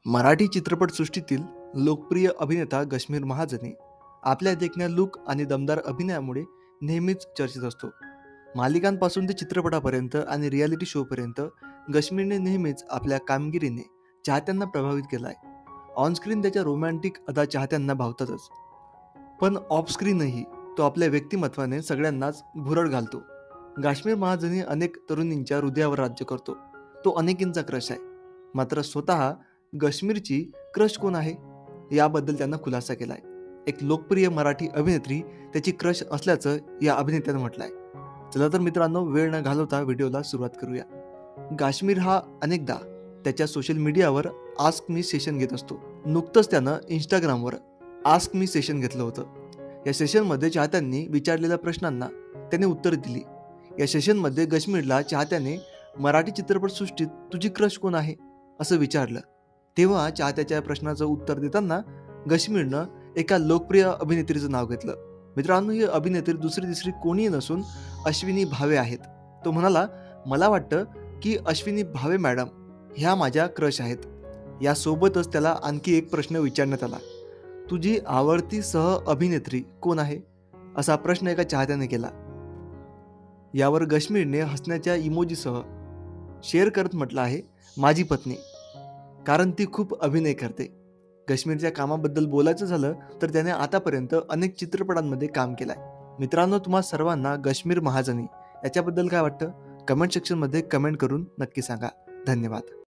मराठी चित्रपटसृष्टीतील लोकप्रिय अभिनेता गश्मीर महाजनी आपल्या देखण्या लूक आणि दमदार अभिनयामुळे नेहमीच चर्चेत असतो. मालिकांपासून ते चित्रपटापर्यंत आणि रियालिटी शोपर्यंत गश्मीरने नेहमीच आपल्या कामगिरीने चाहत्यांना प्रभावित केला आहे. ऑनस्क्रीन त्याच्या रोमॅन्टिक अदा चाहत्यांना भावतातच, पण ऑफस्क्रीनही तो आपल्या व्यक्तिमत्वाने सगळ्यांनाच भुरळ घालतो. काश्मीर महाजनी अनेक तरुणींच्या हृदयावर राज्य करतो. तो अनेकींचा क्रश आहे. मात्र स्वतः काश्मीरची क्रश कोण आहे याबद्दल त्यानं खुलासा केलाय. एक लोकप्रिय मराठी अभिनेत्री त्याची क्रश असल्याचं या अभिनेत्यानं म्हटलंय. चला तर मित्रांनो, वेळ न घालवता व्हिडिओला सुरुवात करूया. काश्मीर हा अनेकदा त्याच्या सोशल मीडियावर आस्क मी सेशन घेत असतो. नुकतंच त्यानं इंस्टाग्रामवर आस्क मी सेशन घेतलं होतं. या सेशनमध्ये चाहत्यांनी विचारलेल्या प्रश्नांना त्याने उत्तर दिली. या सेशनमध्ये काश्मीरला चाहत्याने मराठी चित्रपटसृष्टीत तुझी क्रश कोण आहे असं विचारलं. तेव्हा चाहत्याच्या प्रश्नाचं उत्तर देताना काश्मीरनं एका लोकप्रिय अभिनेत्रीचं नाव घेतलं. मित्रांनो, ही अभिनेत्री दुसरी तिसरी कोणीही नसून अश्विनी भावे आहेत. तो म्हणाला, मला वाटतं की अश्विनी भावे मॅडम ह्या माझ्या क्रश आहेत. यासोबतच त्याला आणखी एक प्रश्न विचारण्यात आला, तुझी आवडती सह अभिनेत्री कोण आहे असा प्रश्न एका चाहत्याने केला. यावर काश्मीरने हसण्याच्या इमोजीसह शेअर करत म्हटलं आहे, माझी पत्नी, कारण ती खूप अभिनय करते. काश्मीरच्या कामाबद्दल बोलायचं झालं तर त्याने आतापर्यंत अनेक चित्रपटांमध्ये काम केलंय. मित्रांनो, तुम्हा सर्वांना काश्मीर महाजनी याच्याबद्दल काय वाटतं कमेंट सेक्शनमध्ये कमेंट करून नक्की सांगा. धन्यवाद.